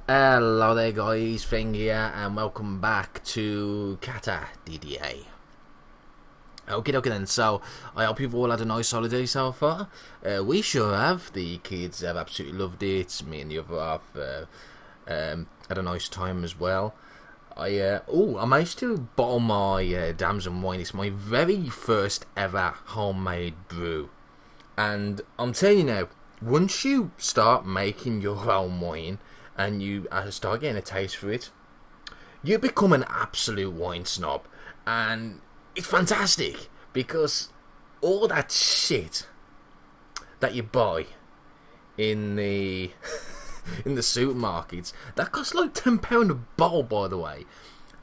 Hello there guys, Feng here and welcome back to DDA. Okay then, so I hope you've all had a nice holiday so far. We sure have. The kids have absolutely loved it. Me and the other half had a nice time as well. I managed to bottle my Damson wine. It's my very first ever homemade brew. And I'm telling you now, once you start making your own wine and you start getting a taste for it, you become an absolute wine snob. And it's fantastic because all that shit that you buy in the in the supermarkets, that costs like £10 a bottle, by the way.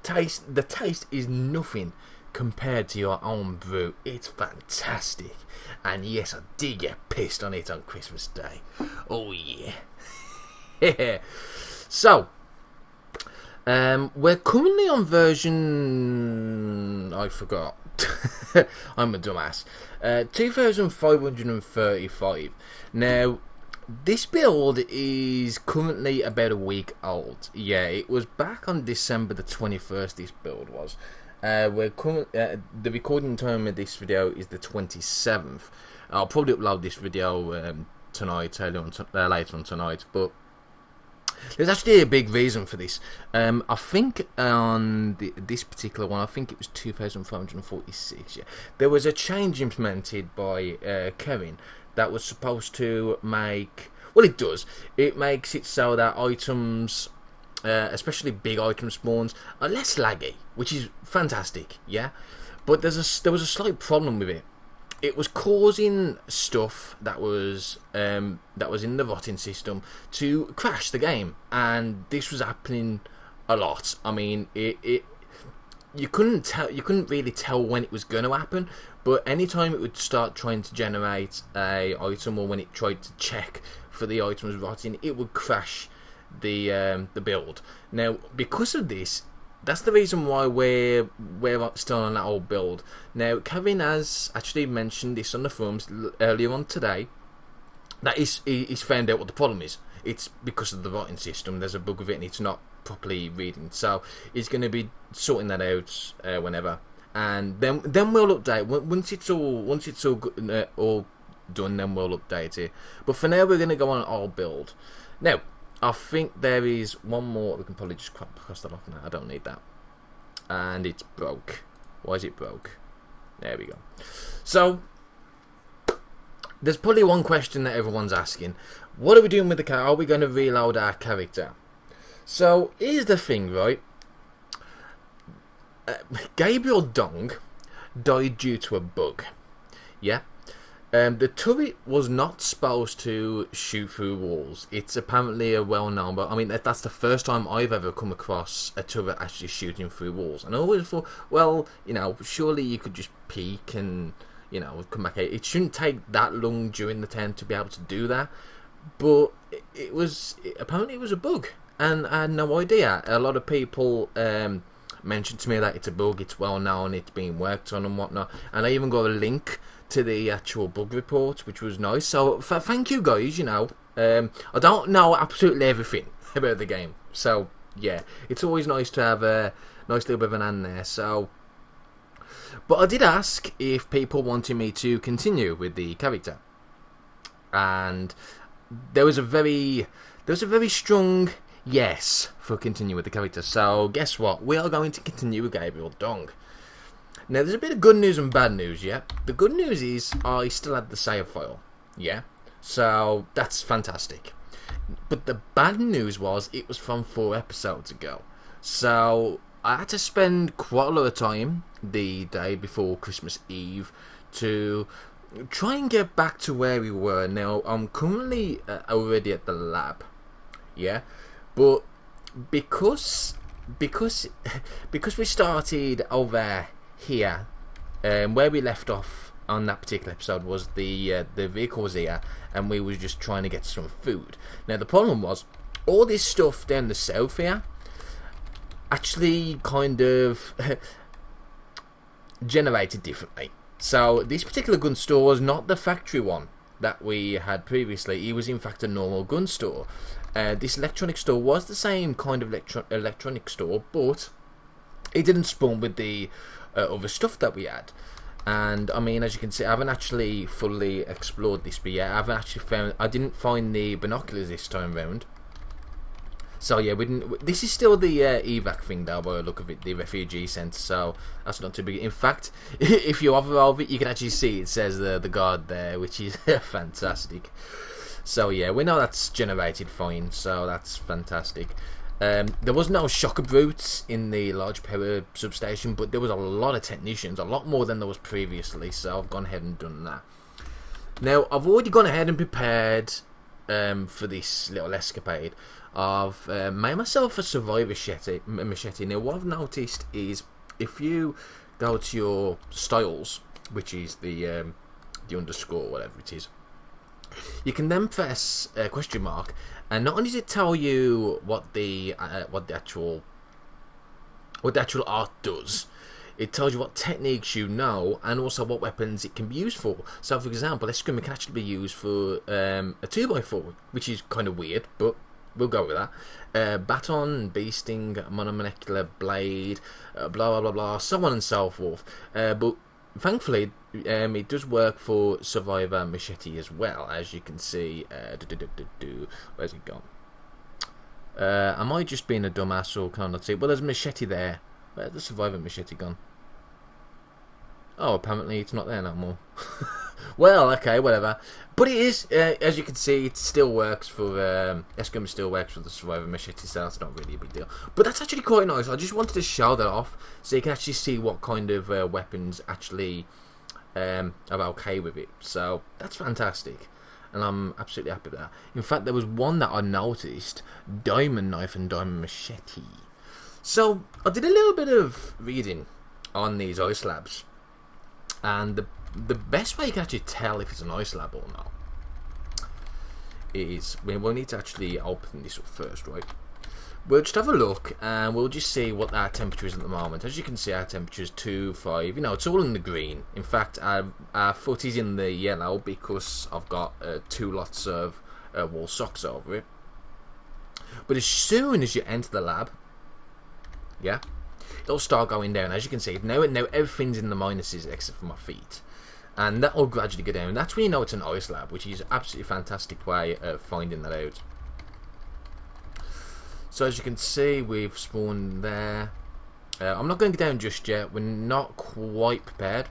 The taste is nothing compared to your own brew. It's fantastic. And yes, I did get pissed on it on Christmas Day. Oh yeah. So, we're currently on version... I forgot. I'm a dumbass. 2535. Now, this build is currently about a week old. Yeah, it was back on December the 21st, this build was. The recording time of this video is the 27th. I'll probably upload this video tonight, later on tonight, but there's actually a big reason for this. I think on this particular one, I think it was 2546. Yeah, there was a change implemented by Kevin that was supposed to make. Well, it does. It makes it so that items, especially big item spawns, are less laggy, which is fantastic. Yeah, but there was a slight problem with it. It was causing stuff that was in the rotting system to crash the game, and this was happening a lot. I mean, you couldn't really tell when it was going to happen, but anytime it would start trying to generate a item, or when it tried to check for the items rotting, it would crash the build. Now, because of this, that's the reason why we're still on that old build. Now, Kevin has actually mentioned this on the forums earlier on today, that he's found out what the problem is. It's because of the rotting system. There's a bug with it and it's not properly reading. So he's going to be sorting that out whenever, and then we'll update once it's all good, all done. Then we'll update it. But for now, we're going to go on old build. Now, I think there is one more. We can probably just cross that off now. I don't need that. And it's broke. Why is it broke? There we go. So, there's probably one question that everyone's asking. What are we doing with the character? Are we going to reload our character? So, here's the thing, right? Gabriel Dong died due to a bug. Yeah? The turret was not supposed to shoot through walls. It's apparently a well-known, but I mean that's the first time I've ever come across a turret actually shooting through walls. And I always thought, well, surely you could just peek and come back. It shouldn't take that long during the turn to be able to do that. But apparently it was a bug, and I had no idea. A lot of people mentioned to me that it's a bug. It's well known. It's being worked on and whatnot. And I even got a link to the actual bug report, which was nice. So thank you guys. I don't know absolutely everything about the game, so yeah, it's always nice to have a nice little bit of an hand there. So, but I did ask if people wanted me to continue with the character, and there was a very strong yes for continue with the character. So guess what? We are going to continue with Gabriel Dong. Now, there's a bit of good news and bad news, yeah? The good news is I still had the save file, yeah? So, that's fantastic. But the bad news was it was from 4 episodes ago. So, I had to spend quite a lot of time the day before Christmas Eve to try and get back to where we were. Now, I'm currently already at the lab, yeah? But because we started over here, where we left off on that particular episode was the vehicle was here, and we was just trying to get some food. Now the problem was all this stuff down the south here actually kind of generated differently. So this particular gun store was not the factory one that we had previously. It was in fact a normal gun store, this electronic store was the same kind of electronic store, but it didn't spawn with the other stuff that we had. And I mean, as you can see, I haven't actually fully explored this, but yeah, I didn't find the binoculars this time round. So yeah, this is still the evac thing though, by the look of it, the refugee centre, so that's not too big. In fact, if you hover over it, you can actually see it says the guard there, which is fantastic. So yeah, we know that's generated fine, so that's fantastic. There was no shocker brutes in the large power substation, but there was a lot of technicians, a lot more than there was previously, so I've gone ahead and done that. Now, I've already gone ahead and prepared for this little escapade. I've made myself a survivor machete. Now, what I've noticed is if you go to your styles, which is the underscore, whatever it is, you can then press question mark, and not only does it tell you what the actual art does, it tells you what techniques you know and also what weapons it can be used for. So, for example, this screamer can actually be used for a 2x4, which is kind of weird, but we'll go with that. Baton, bee sting, monomolecular blade, blah blah blah blah, so on and so forth. But thankfully, it does work for survivor machete as well, as you can see. Where's it gone? Am I just being a dumbass, or can I not see? Well, there's a machete there. Where's the survivor machete gone? Oh, apparently it's not there no more. Well, okay, whatever. But it is, as you can see, it still works for, Escom still works for the survivor machete, so that's not really a big deal. But that's actually quite nice. I just wanted to show that off, so you can actually see what kind of weapons actually are okay with it. So, that's fantastic. And I'm absolutely happy with that. In fact, there was one that I noticed, diamond knife and diamond machete. So, I did a little bit of reading on these ice labs. And the best way you can actually tell if it's an ice lab or not is, we'll need to actually open this up first, right? We'll just have a look and we'll just see what our temperature is at the moment. As you can see, our temperature is 2.5. You know, it's all in the green. In fact, our foot is in the yellow because I've got 2 lots of wool socks over it. But as soon as you enter the lab, yeah, it'll start going down. As you can see, now everything's in the minuses except for my feet. And that will gradually go down. That's when you know it's an ice lab, which is an absolutely fantastic way of finding that out. So as you can see, we've spawned there. I'm not going to go down just yet. We're not quite prepared,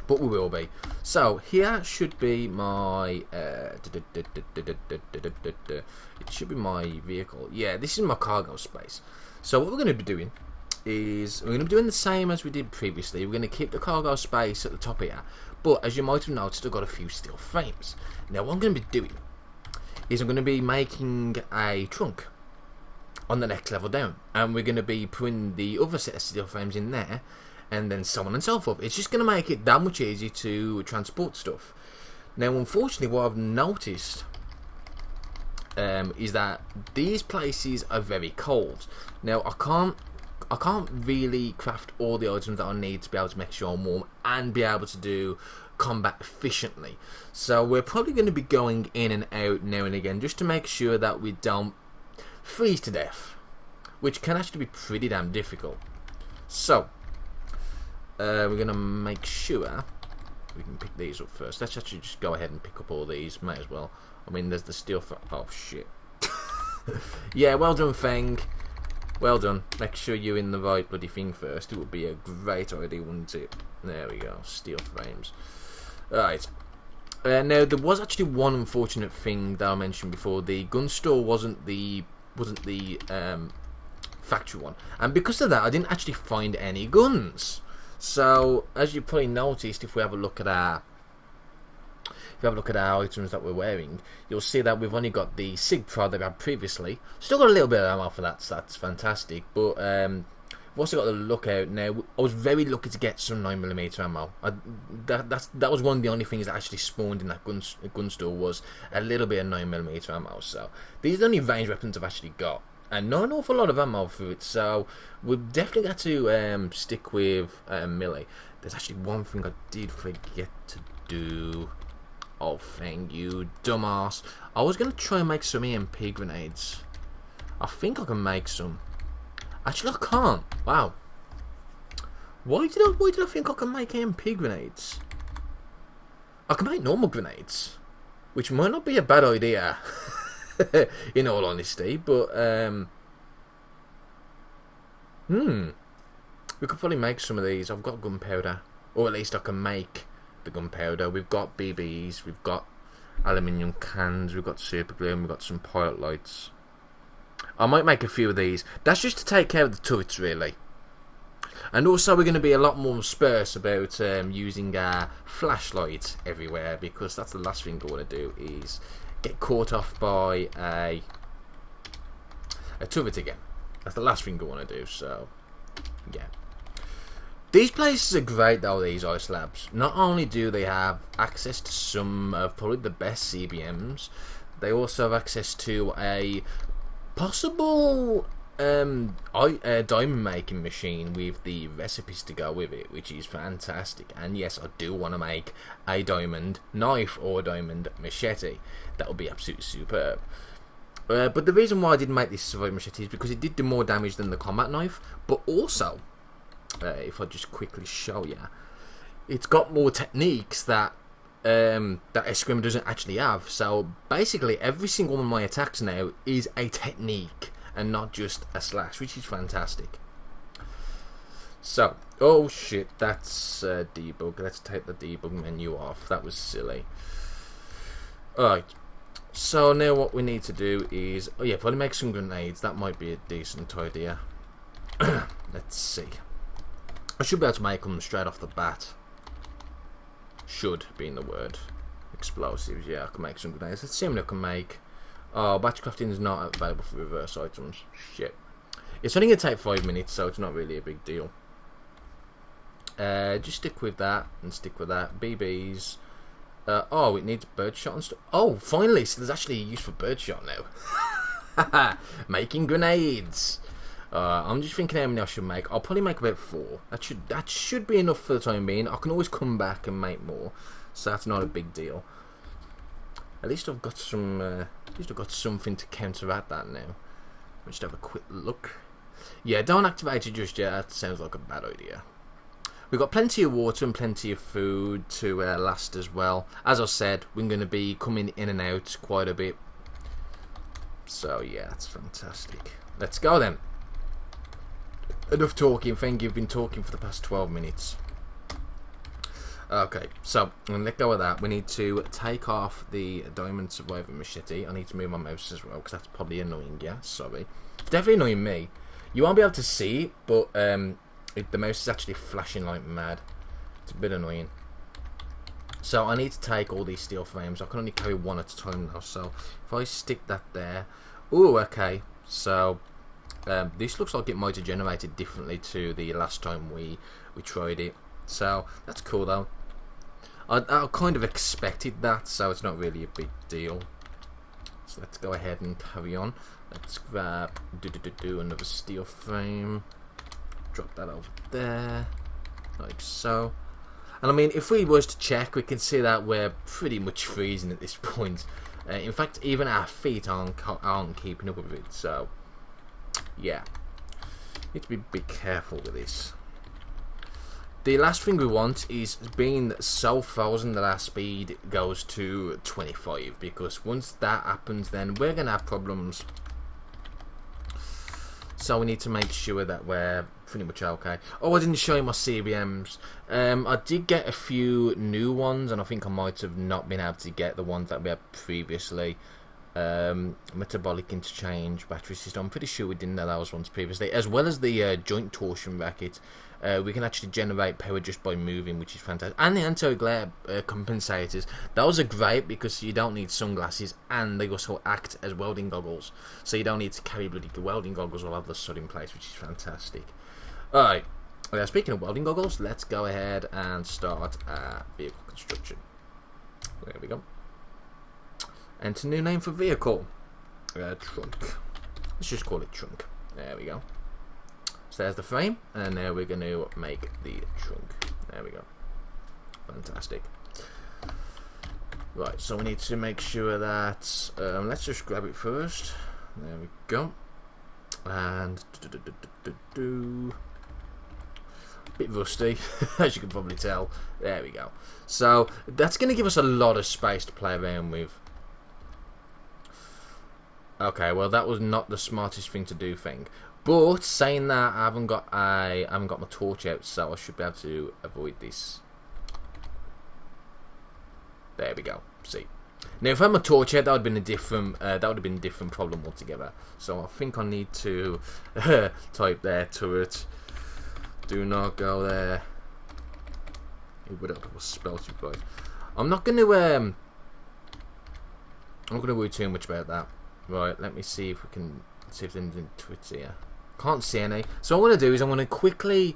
but we will be. So here should be my it should be my vehicle. Yeah, this is my cargo space. So what we're going to be doing is we're going to be doing the same as we did previously. We're going to keep the cargo space at the top here, but as you might have noticed, I've got a few steel frames. Now what I'm going to be doing is I'm going to be making a trunk on the next level down, and we're going to be putting the other set of steel frames in there, and then so on and so forth. It's just going to make it that much easier to transport stuff. Now unfortunately, what I've noticed is that these places are very cold. Now I can't really craft all the items that I need to be able to make sure I'm warm and be able to do combat efficiently. So we're probably going to be going in and out now and again just to make sure that we don't freeze to death, which can actually be pretty damn difficult. So we're going to make sure we can pick these up first. Let's actually just go ahead and pick up all these. Might as well. I mean, there's the steel for... Oh, shit. Yeah, well done, Feng. Well done. Make sure you're in the right bloody thing first. It would be a great idea, wouldn't it? There we go. Steel frames. Alright. Now, there was actually one unfortunate thing that I mentioned before. The gun store wasn't the factory one. And because of that, I didn't actually find any guns. So, as you probably noticed, if we have a look at our items that we're wearing, you'll see that we've only got the Sig Pro that we had previously. Still got a little bit of ammo for that, so that's fantastic. But we've also got the Lookout now. I was very lucky to get some 9mm ammo. That was one of the only things that actually spawned in that gun store, was a little bit of 9mm ammo. So these are the only range weapons I've actually got, and not an awful lot of ammo for it. So we've definitely got to stick with melee. There's actually one thing I did forget to do. Oh, thank you, dumbass. I was going to try and make some EMP grenades. I think I can make some. Actually, I can't. Wow. Why did I think I can make EMP grenades? I can make normal grenades, which might not be a bad idea, in all honesty. But we could probably make some of these. I've got gunpowder, or at least I can make the gunpowder. We've got BBs, we've got aluminium cans, we've got super glue, and we've got some pilot lights. I might make a few of these. That's just to take care of the turrets, really. And also we're going to be a lot more sparse about using our flashlights everywhere, because that's the last thing I want to do, is get caught off by a turret again. That's the last thing I want to do, so yeah. These places are great though, these ice labs. Not only do they have access to some of probably the best CBMs, they also have access to a possible diamond making machine with the recipes to go with it, which is fantastic. And yes, I do want to make a diamond knife or a diamond machete. That would be absolutely superb. But the reason why I didn't make this survival machete is because it did do more damage than the combat knife, but also, if I just quickly show you, it's got more techniques that that Eskrima doesn't actually have. So basically every single one of my attacks now is a technique and not just a slash, which is fantastic. So, oh shit, that's debug. Let's take the debug menu off. That was silly. Alright, so now what we need to do is, oh yeah, probably make some grenades. That might be a decent idea. Let's see. I should be able to make them straight off the bat. Should being the word. Explosives, yeah, I can make some grenades. Let's see what I can make. Oh, batch crafting is not available for reverse items. Shit. It's only going to take 5 minutes, so it's not really a big deal. Just stick with that and stick with that. BBs. Oh, it needs birdshot and stuff. Oh, finally, so there's actually a use for birdshot now. Making grenades. I'm just thinking how many I should make. I'll probably make about 4. That should be enough for the time being. I can always come back and make more, so that's not a big deal. At least I've got some. At least I've got something to counteract that now. Let's have a quick look. Yeah, don't activate it just yet. That sounds like a bad idea. We've got plenty of water and plenty of food to last as well. As I said, we're going to be coming in and out quite a bit. So yeah, that's fantastic. Let's go then. Enough talking. Thank you. You've been talking for the past 12 minutes. Okay, so I'm going to let go of that. We need to take off the diamond survivor machete. I need to move my mouse as well, because that's probably annoying, yeah? Sorry. It's definitely annoying me. You won't be able to see it, but the mouse is actually flashing like mad. It's a bit annoying. So I need to take all these steel frames. I can only carry one at a time now, so if I stick that there... Ooh, okay. So this looks like it might have generated differently to the last time we tried it. So that's cool though. I kind of expected that, so it's not really a big deal. So let's go ahead and carry on. Let's grab another steel frame. Drop that over there, like so. And I mean, if we was to check, we can see that we're pretty much freezing at this point. In fact, even our feet aren't keeping up with it. So yeah, need to be a bit careful with this. The last thing we want is being so frozen that our speed goes to 25, because once that happens, then we're going to have problems. So we need to make sure that we're pretty much okay. Oh, I didn't show you my CBMs. I did get a few new ones, and I think I might have not been able to get the ones that we had previously. Metabolic interchange, battery system. I'm pretty sure we didn't know those ones previously, as well as the joint torsion racket. We can actually generate power just by moving, which is fantastic. And the anti-glare compensators. Those are great because you don't need sunglasses, and they also act as welding goggles, so you don't need to carry bloody welding goggles or have the sun in place, which is fantastic. Alright, speaking of welding goggles, let's go ahead and start vehicle construction. There we go. Enter new name for vehicle. Trunk. Let's just call it trunk. There we go. So there's the frame, and now we're going to make the trunk. There we go. Fantastic. Right, so we need to make sure that let's just grab it first. There we go. And bit rusty, as you can probably tell. There we go. So that's going to give us a lot of space to play around with. Okay, well that was not the smartest thing to do, thing. But saying that, I haven't got my torch out, so I should be able to avoid this. There we go. See. Now, if I had my torch out, that would have been a different problem altogether. So I think I need to type there, turret. Do not go there. It would have spelled it right. I'm not going to worry too much about that. Right, let me see if we can see if there's anything to it here. Can't see any. So what I'm going to do is I'm going to quickly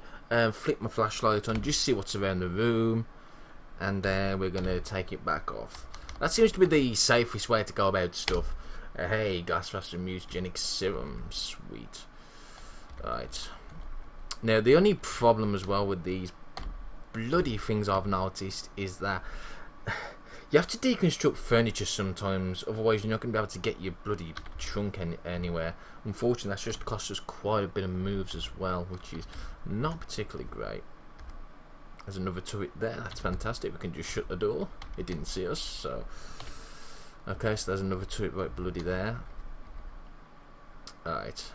flick my flashlight on, just see what's around the room, and then we're going to take it back off. That seems to be the safest way to go about stuff. Hey, gas faster mutagenic serum, sweet. Right. Now the only problem as well with these bloody things I've noticed is that you have to deconstruct furniture sometimes, otherwise you're not going to be able to get your bloody trunk anywhere. Unfortunately, that's just cost us quite a bit of moves as well, which is not particularly great. There's another turret there, that's fantastic. We can just shut the door. It didn't see us, so... Okay, so there's another turret right bloody there. Alright.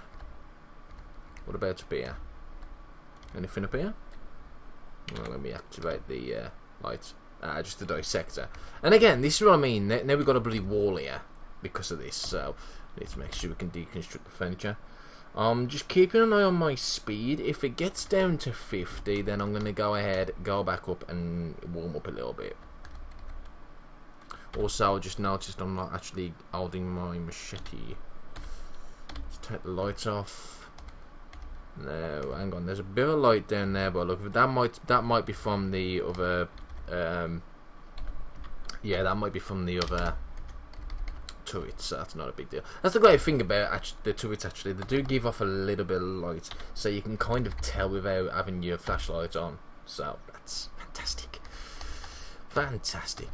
What about up here? Anything up here? Well, let me activate the lights. Just the dissector. And again, this is what I mean. Now we've got a bloody wall here because of this, so we need to make sure we can deconstruct the furniture. Just keeping an eye on my speed. If it gets down to 50, then I'm going to go ahead, go back up and warm up a little bit. Also, I just noticed I'm not actually holding my machete. Let's take the lights off. No, hang on. There's a bit of light down there, but look, that might be from the other. Yeah, that might be from the other turrets, so that's not a big deal. That's the great thing about the turrets, actually. They do give off a little bit of light, so you can kind of tell without having your flashlight on. So, that's fantastic. Fantastic.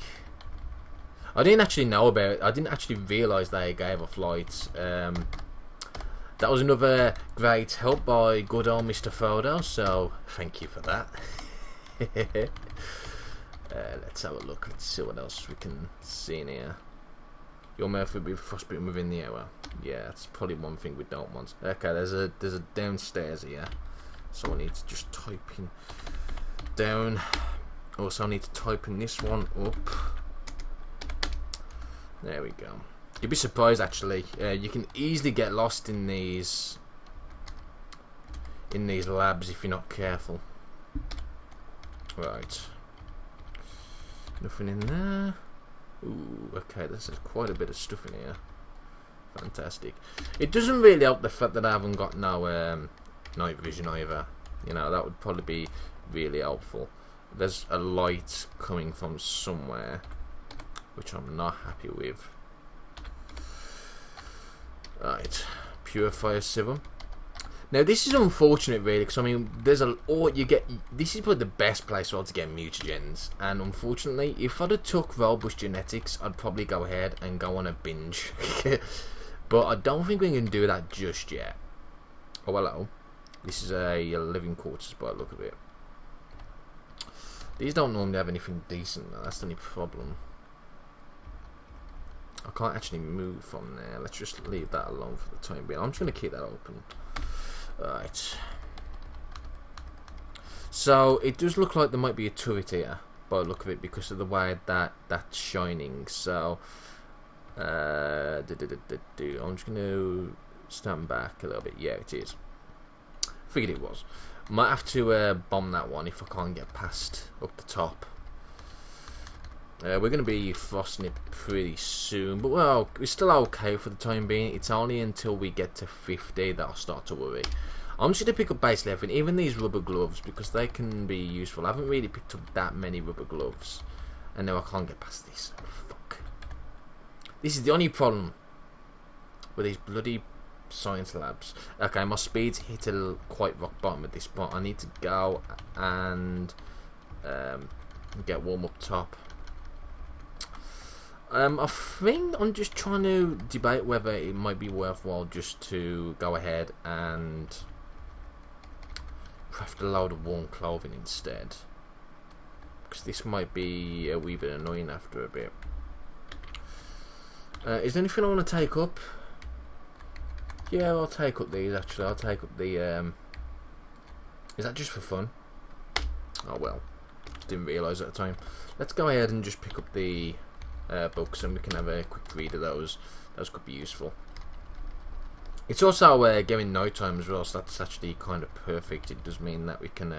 I didn't actually know about it. I didn't actually realise they gave off lights. That was another great help by good old Mr. Frodo, so thank you for that. Let's have a look. Let's see what else we can see in here. Your mouth will be frostbitten within the hour. Yeah, that's probably one thing we don't want. Okay, there's a downstairs here. So I need to just type in down. Also, I need to type in this one up. There we go. You'd be surprised, actually. You can easily get lost in these labs if you're not careful. Right. Nothing in there. Ooh, okay, there's quite a bit of stuff in here. Fantastic. It doesn't really help the fact that I haven't got no night vision either. You know, that would probably be really helpful. There's a light coming from somewhere, which I'm not happy with. Right, Purifier Serum. Now this is unfortunate, really, because I mean, this is probably the best place to get mutagens, and unfortunately, if I'd have took robust genetics, I'd probably go ahead and go on a binge. But I don't think we can do that just yet. Oh hello, this is a living quarters by the look of it. These don't normally have anything decent though. That's the only problem. I can't actually move from there. Let's just leave that alone for the time being. I'm just going to keep that open. Right. So it does look like there might be a turret here by the look of it because of the way that's shining. So I'm just going to stand back a little bit. Yeah, it is. Figured it was. Might have to bomb that one if I can't get past up the top. We're going to be frosting it pretty soon, but well, we're still okay for the time being. It's only until we get to 50 that I'll start to worry. I'm just going to pick up basically everything, even these rubber gloves, because they can be useful. I haven't really picked up that many rubber gloves, and now I can't get past this. Fuck. This is the only problem with these bloody science labs. Okay, my speed's hit quite rock bottom at this point. I need to go and get warm up top. I think I'm just trying to debate whether it might be worthwhile just to go ahead and craft a load of warm clothing instead, because this might be a wee bit annoying after a bit. Is there anything I want to take up? Yeah, I'll take up these actually. I'll take up the is that just for fun? Oh well, didn't realise at the time. Let's go ahead and just pick up the books, and we can have a quick read of those. Those could be useful. It's also getting night time as well, so that's actually kind of perfect. It does mean that we can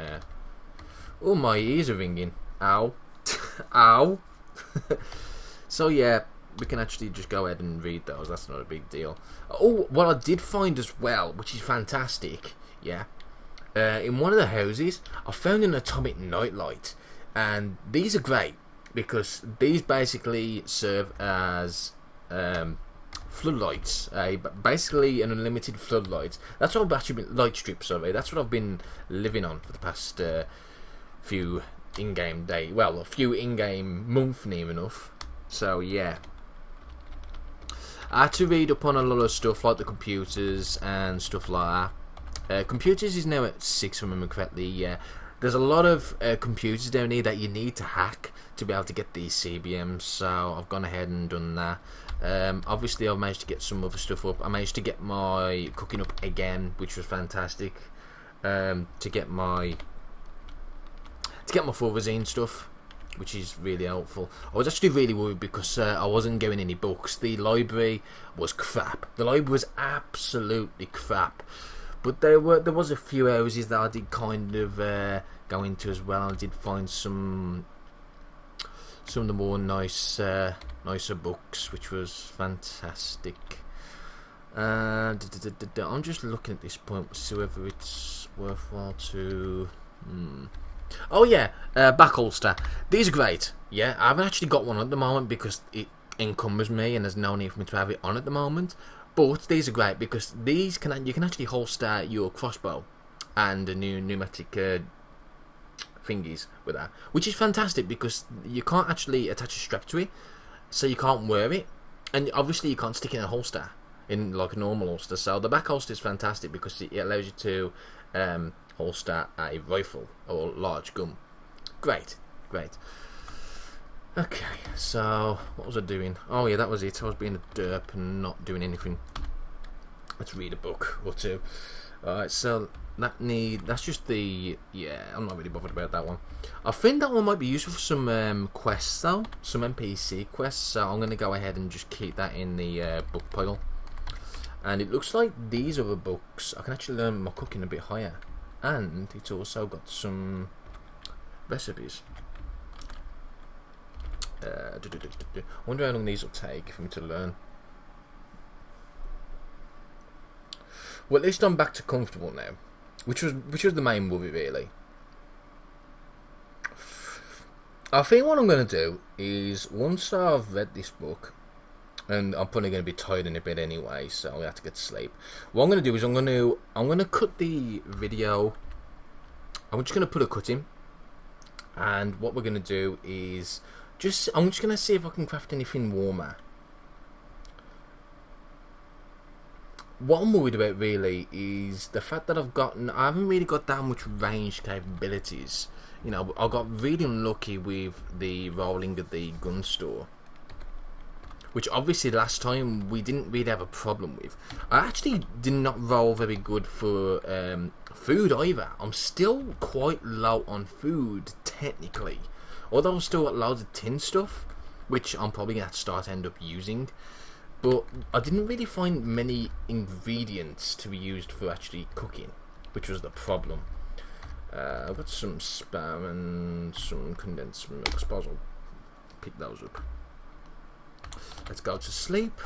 oh, my ears are ringing. Ow. Ow. So yeah, we can actually just go ahead and read those. That's not a big deal. Oh, what I did find as well, which is fantastic, yeah, in one of the houses I found an atomic nightlight, and these are great because these basically serve as floodlights, basically an unlimited floodlights. That's what I've actually been, light strips, sorry. That's what I've been living on for the past few in-game days. Well, a few in-game months near enough. So yeah, I had to read up on a lot of stuff like the computers and stuff like that. Computers is now at 6, if I remember correctly. Yeah, there's a lot of computers down here that you need to hack to be able to get these CBMs. So I've gone ahead and done that. Obviously, I've managed to get some other stuff up. I managed to get my cooking up again, which was fantastic. To get my Full stuff, which is really helpful. I was actually really worried because I wasn't getting any books. The library was crap. The library was absolutely crap. But there was a few houses that I did kind of go into as well. I did find some of the more nicer books, which was fantastic. I'm just looking at this point to see whether it's worthwhile to. Oh yeah, back holster. These are great. Yeah, I haven't actually got one at the moment because it encumbers me and there's no need for me to have it on at the moment. But these are great because these you can actually holster your crossbow and a new pneumatic thingies with that, which is fantastic because you can't actually attach a strap to it, so you can't wear it, and obviously you can't stick it in a holster in like a normal holster. So the back holster is fantastic because it allows you to holster a rifle or large gun. Great. Okay, so what was I doing? Oh yeah, that was it. I was being a derp and not doing anything. Let's read a book or two. Alright, so that's just the, yeah, I'm not really bothered about that one. I think that one might be useful for some quests though, some NPC quests, so I'm going to go ahead and just keep that in the book pile. And it looks like these other books, I can actually learn my cooking a bit higher. And it's also got some recipes. I wonder how long these will take for me to learn. Well, at least I'm back to comfortable now, which was the main worry really. I think what I'm going to do is, once I've read this book, and I'm probably going to be tired in a bit anyway, so I'm going to have to get to sleep. What I'm going to do is I'm going to cut the video. I'm just going to put a cut in, and what we're going to do is I'm just going to see if I can craft anything warmer. What I'm worried about really is the fact that I haven't really got that much range capabilities. You know, I got really unlucky with the rolling of the gun store, which obviously last time we didn't really have a problem with. I actually did not roll very good for food either. I'm still quite low on food technically, although I've still got loads of tin stuff, which I'm probably going to end up using. But I didn't really find many ingredients to be used for actually cooking, which was the problem. I've got some spam and some condensed milk. I suppose I'll pick those up. Let's go to sleep.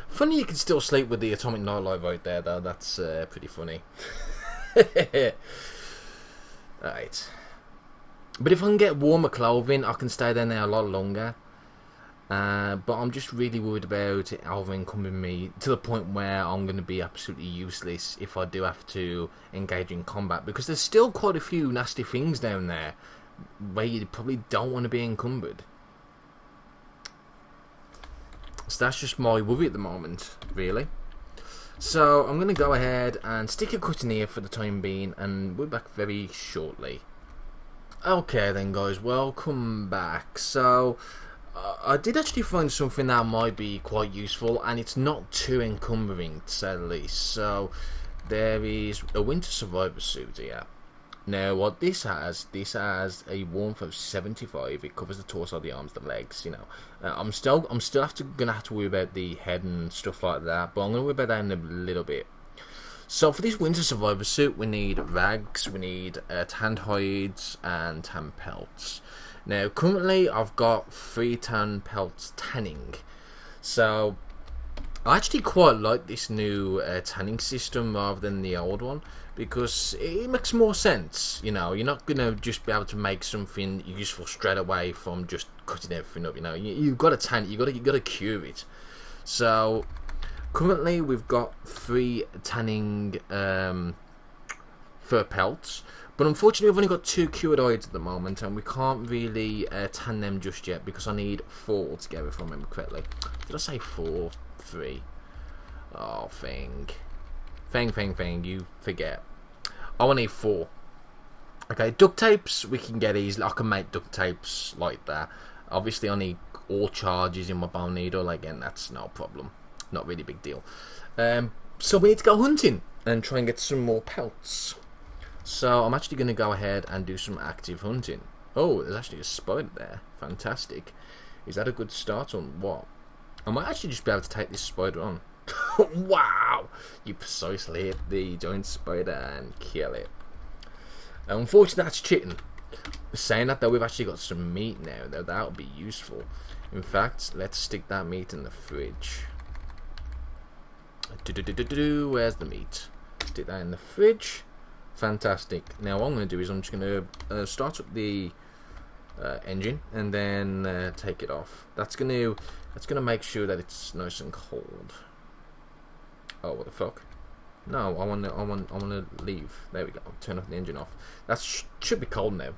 Funny you can still sleep with the atomic nightlight right there though. That's pretty funny. Alright. But if I can get warmer clothing, I can stay there now a lot longer. But I'm just really worried about it encumbering me to the point where I'm going to be absolutely useless if I do have to engage in combat, because there's still quite a few nasty things down there where you probably don't want to be encumbered. So that's just my worry at the moment, really. So I'm going to go ahead and stick a cut in here for the time being, and we're back very shortly. Okay then guys, welcome back. So I did actually find something that might be quite useful, and it's not too encumbering to say the least. So there is a winter survivor suit here. Now what this has a warmth of 75. It covers the torso, the arms, the legs. You know, I'm still gonna have to worry about the head and stuff like that, but I'm gonna worry about that in a little bit. So for this winter survivor suit, we need rags, we need tanned hides and tan pelts. Now currently I've got 3 tan pelts tanning. So I actually quite like this new tanning system rather than the old one, because it makes more sense. You know, you're not gonna just be able to make something useful straight away from just cutting everything up. You know, you've got to tan it, you got to cure it. So currently we've got 3 tanning fur pelts, but unfortunately we've only got 2 cured hides at the moment, and we can't really tan them just yet because I need 4 altogether, if I remember correctly. Did I say 4? 3. Oh, Feng, you forget. I want to need 4. Okay, duct tapes we can get easily. I can make duct tapes like that. Obviously I need all charges in my bone needle. Again, that's no problem. Not really a big deal. So we need to go hunting and try and get some more pelts. So I'm actually going to go ahead and do some active hunting. Oh, there's actually a spider there. Fantastic. Is that a good start on what? I might actually just be able to take this spider on. Wow! You precisely hit the giant spider and kill it. Unfortunately, that's cheating. Saying that though, we've actually got some meat now. Though that would be useful. In fact, let's stick that meat in the fridge. Where's the meat? Stick that in the fridge. Fantastic. Now what I'm going to do is I'm just going to start up the engine and then take it off. That's going to make sure that it's nice and cold. Oh, what the fuck? No, I want to leave. There we go. Turn off the engine off. That should be cold now.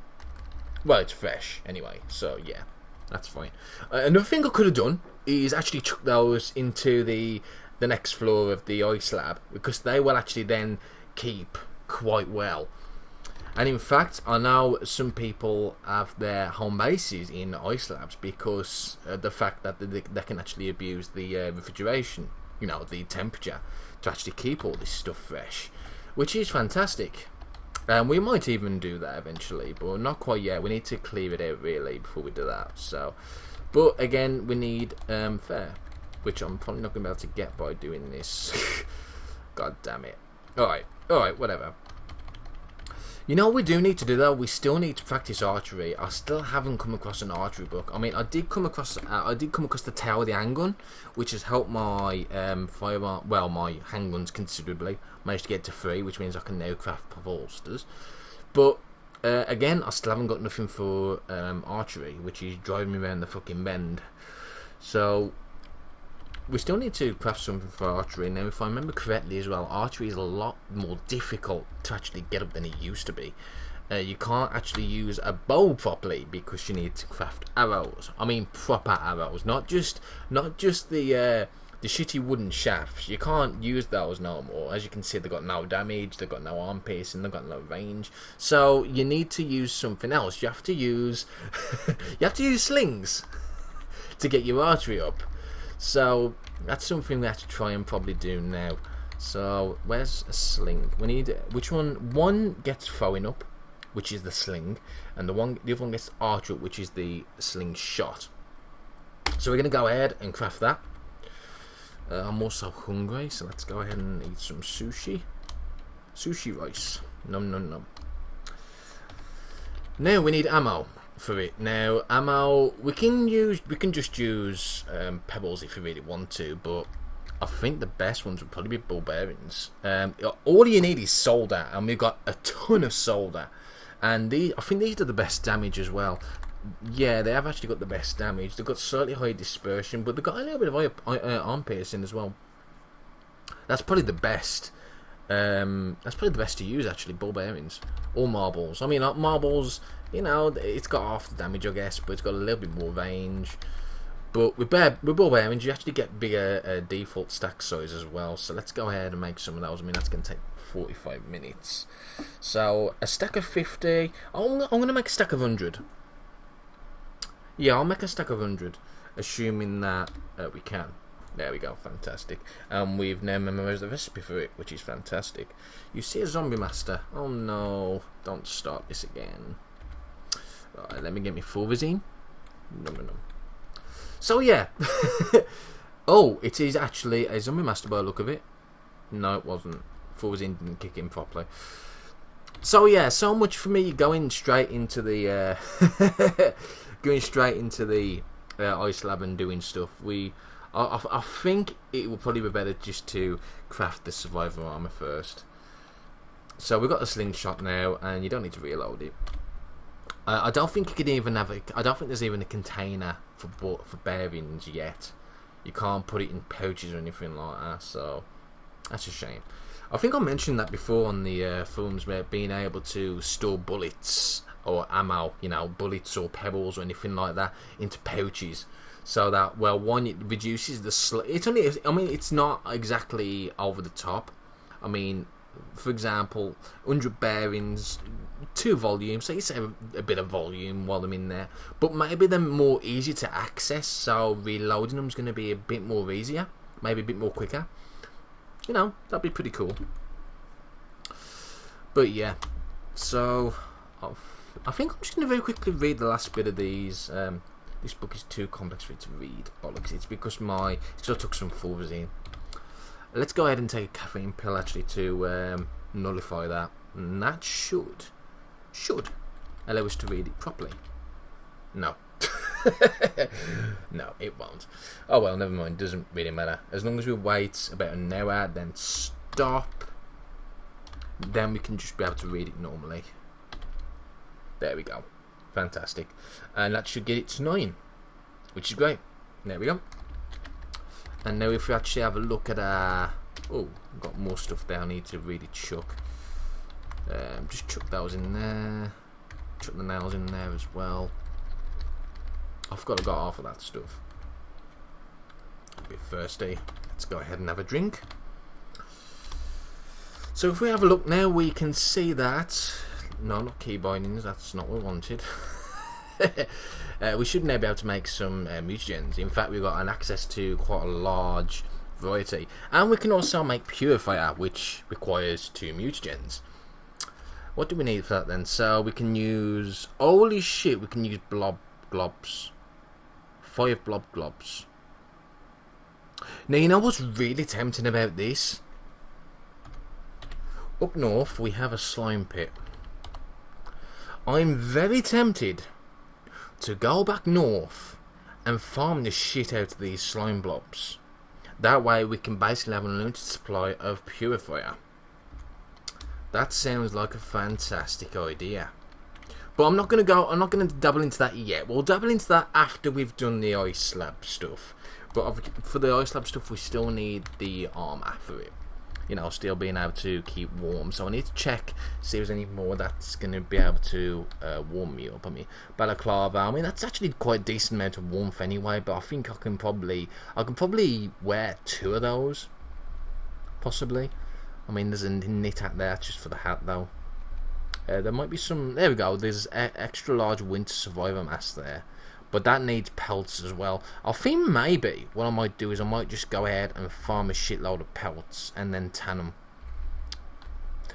Well, it's fresh anyway, so yeah, that's fine. Another thing I could have done is actually chuck those into the next floor of the ice lab, because they will actually then keep quite well. And in fact, I know some people have their home bases in ice labs because the fact that they can actually abuse the refrigeration, you know, the temperature, to actually keep all this stuff fresh, which is fantastic. We might even do that eventually, but not quite yet. We need to clear it out really before we do that. So, but again, we need fare, which I'm probably not going to be able to get by doing this. God damn it. Alright, whatever. You know what we do need to do though? We still need to practice archery. I still haven't come across an archery book. I mean, I did come across the Tower of the Handgun, which has helped my firearm, well, my handguns considerably. Managed to get to 3, which means I can now craft holsters. But again, I still haven't got nothing for archery, which is driving me around the fucking bend. So we still need to craft something for archery. Now, if I remember correctly as well, archery is a lot more difficult to actually get up than it used to be. You can't actually use a bow properly because you need to craft arrows. I mean proper arrows, not just the shitty wooden shafts. You can't use those no more. As you can see, they've got no damage, they've got no arm piercing, they've got no range. So you need to use something else. You have to use slings to get your archery up. So that's something we have to try and probably do now. So where's a sling? We need which one? One gets throwing up, which is the sling, and the other one gets archer up, which is the slingshot. So we're gonna go ahead and craft that. I'm also hungry, so let's go ahead and eat some sushi. Sushi rice. Nom nom nom. Now we need ammo for it. Now ammo we can just use pebbles if you really want to, but I think the best ones would probably be ball bearings. All you need is solder, and we've got a ton of solder, and I think these are the best damage as well. Yeah, they have actually got the best damage. They've got slightly higher dispersion, but they've got a little bit of arm piercing as well. That's probably the best. That's probably the best to use actually, ball bearings or marbles. I mean, marbles, you know, it's got half the damage I guess, but it's got a little bit more range. But with ball bearings, you actually get bigger default stack size as well. So let's go ahead and make some of those. I mean, that's going to take 45 minutes. So a stack of 50. I'm going to make a stack of 100. Yeah, I'll make a stack of 100, assuming that we can. There we go, fantastic. We've now memorized the recipe for it, which is fantastic. You see a zombie master. Oh no, don't start this again. Right, let me get me Fulvizine. No. So yeah. Oh, it is actually a zombie master by the look of it. No, it wasn't. Fulvizine didn't kick in properly. So yeah, so much for me going straight into the ice lab and doing stuff. I think it would probably be better just to craft the survivor armor first. So we've got the slingshot now, and you don't need to reload it. I don't think you could even have I don't think there's even a container for bearings yet. You can't put it in pouches or anything like that, so that's a shame. I think I mentioned that before on the forums, about being able to store bullets or ammo, you know, bullets or pebbles or anything like that into pouches, so that, well, one, it reduces the it's only, I mean, it's not exactly over the top. I mean, for example, 100 bearings, 2 volumes, so you say a bit of volume while I'm in there, but maybe they're more easy to access, so reloading them is going to be a bit more easier, maybe a bit more quicker. You know, that'd be pretty cool. But yeah, so I think I'm just going to very quickly read the last bit of these. This book is too complex for it to read. Bollocks, it's because I still took some Fulvizine. Let's go ahead and take a caffeine pill actually to nullify that. And that should allow us to read it properly. No. No, it won't. Oh well, never mind, doesn't really matter. As long as we wait about an hour, then stop, then we can just be able to read it normally. There we go. Fantastic. And that should get it to 9, which is great. There we go. And now if we actually have a look at our... Oh, I've got more stuff there I need to really chuck. Just chuck those in there. Chuck the nails in there as well. I've got to go half of that stuff. A bit thirsty. Let's go ahead and have a drink. So if we have a look now, we can see that... No, not key bindings, that's not what we wanted. We should now be able to make some mutagens. In fact, we've got an access to quite a large variety. And we can also make purifier, which requires 2 mutagens. What do we need for that then? So we can use... Holy shit, we can use globs. 5 globs. Now, you know what's really tempting about this? Up north, we have a slime pit. I'm very tempted to go back north and farm the shit out of these slime blobs. That way we can basically have an unlimited supply of purifier. That sounds like a fantastic idea. But I'm not going to dabble into that yet. We'll dabble into that after we've done the ice lab stuff. But for the ice lab stuff, we still need the armor for it. You know, still being able to keep warm. So I need to check, see if there's any more that's going to be able to warm me up. I mean, balaclava, I mean, that's actually quite a decent amount of warmth anyway. But I think I can probably wear 2 of those. Possibly. I mean, there's a knit hat there just for the hat though. There might be some... There we go. There's extra large winter survivor mask there. But that needs pelts as well. I think maybe what I might do is I might just go ahead and farm a shitload of pelts and then tan them.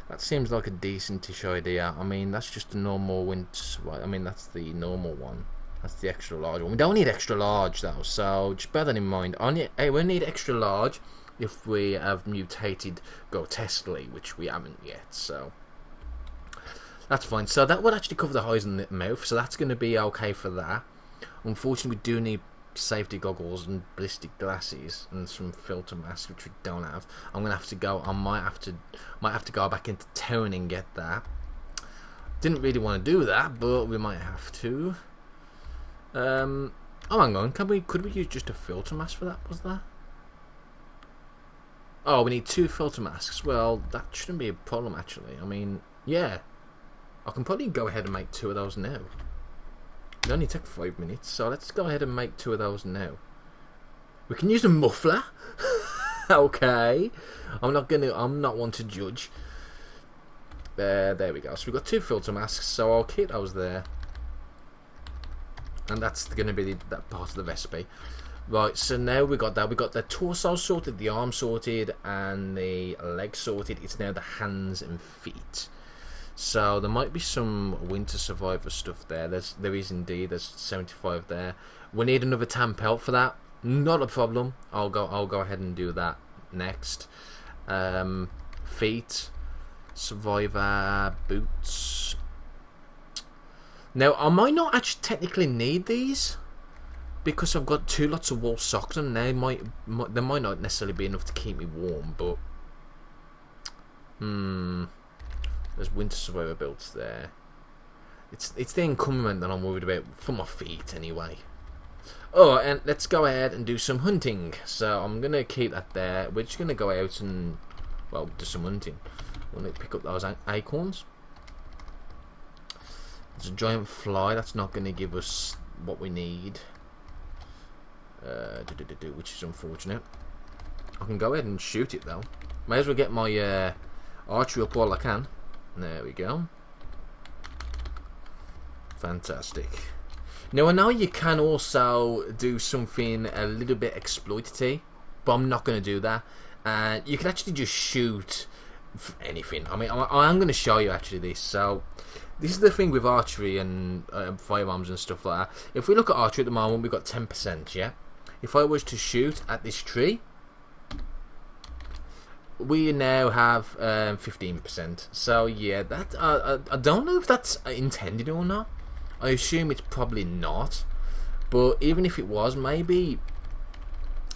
That seems like a decentish idea. I mean, that's just a normal winter survivor. I mean, that's the normal one. That's the extra large one. We don't need extra large though, so just bear that in mind. We need extra large if we have mutated grotesquely, which we haven't yet, so... That's fine. So that would actually cover the eyes and the mouth, so that's going to be okay for that. Unfortunately, we do need safety goggles and ballistic glasses and some filter masks, which we don't have. I'm gonna have to go. I might have to go back into town and get that. Didn't really want to do that, but we might have to. Oh, hang on. Could we use just a filter mask for that? Was that? Oh, we need 2 filter masks. Well, that shouldn't be a problem actually. I mean, yeah, I can probably go ahead and make 2 of those now. It only took 5 minutes, so let's go ahead and make 2 of those now. We can use a muffler. Okay. I'm not one to judge. There we go. So we've got 2 filter masks, so I'll keep those there. And that's going to be that part of the recipe. Right, so now we got that. We got the torso sorted, the arm sorted, and the leg sorted. It's now the hands and feet. So there might be some Winter Survivor stuff there. There is indeed. There's 75 there. We need another tan pelt for that. Not a problem. I'll go ahead and do that next. Feet, Survivor boots. Now I might not actually technically need these because I've got 2 lots of wool socks, and they might not necessarily be enough to keep me warm. But there's Winter Survivor belts there. It's the encumberment that I'm worried about for my feet anyway. Oh, and let's go ahead and do some hunting. So I'm gonna keep that there. We're just gonna go out and, well, do some hunting. We'll need to pick up those acorns. There's a giant fly. That's not gonna give us what we need. Which is unfortunate. I can go ahead and shoot it though. May as well get my archery up while I can. There we go. Fantastic. Now I know you can also do something a little bit exploitative, but I'm not going to do that. And you can actually just shoot anything. I mean, I'm going to show you actually this. So this is the thing with archery and firearms and stuff like that. If we look at archery at the moment, we've got 10%. Yeah. If I was to shoot at this tree, we now have 15%. So yeah, that I don't know if that's intended or not. I assume it's probably not. But even if it was, maybe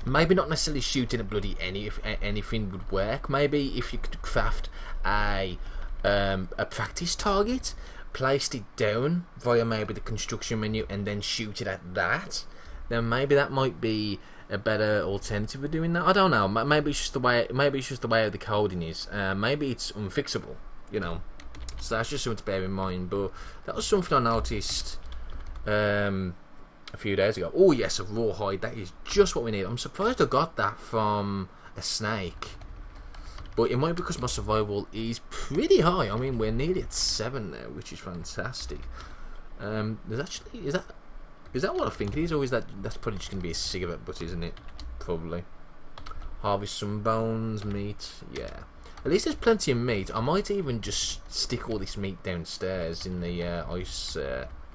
not necessarily shooting at bloody anything would work. Maybe if you could craft a practice target, placed it down via maybe the construction menu, and then shoot it at that, then maybe that might be a better alternative of doing that. I don't know. Maybe it's just the way. Maybe it's just the way the coding is. Maybe it's unfixable. You know. So that's just something to bear in mind. But that was something I noticed a few days ago. Oh yes, a rawhide. That is just what we need. I'm surprised I got that from a snake. But it might be because my survival is pretty high. I mean, we're nearly at 7 now, which is fantastic. There's actually is that what I think it is, or is that's probably just going to be a cigarette butt, isn't it? Probably. Harvest some bones, meat. Yeah. At least there's plenty of meat. I might even just stick all this meat downstairs in the ice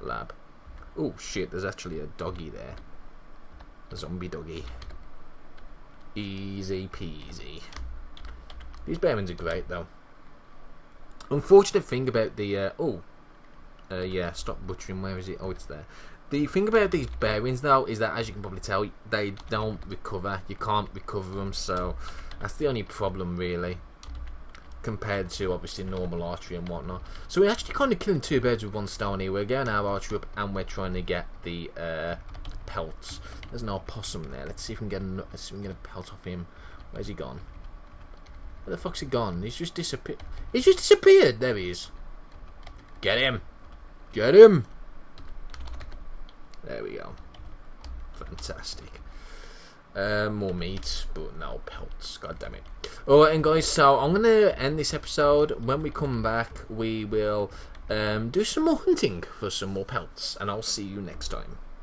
lab. Oh shit! There's actually a doggy there. A zombie doggy. Easy peasy. These bearings are great though. Unfortunate thing about the yeah, stop butchering. Where is it? Oh, it's there. The thing about these bearings though is that, as you can probably tell, they don't recover. You can't recover them, so that's the only problem really, compared to obviously normal archery and whatnot. So we're actually kind of killing 2 birds with 1 stone here. We're getting our archery up and we're trying to get the pelts. There's no opossum there. Let's see if we can get a pelt off him. Where's he gone? Where the fuck's he gone? He's just disappeared. He's just disappeared. There he is. Get him. Get him. There we go. Fantastic. More meat, but no pelts. God damn it. Alright, and guys, so I'm going to end this episode. When we come back, we will do some more hunting for some more pelts. And I'll see you next time.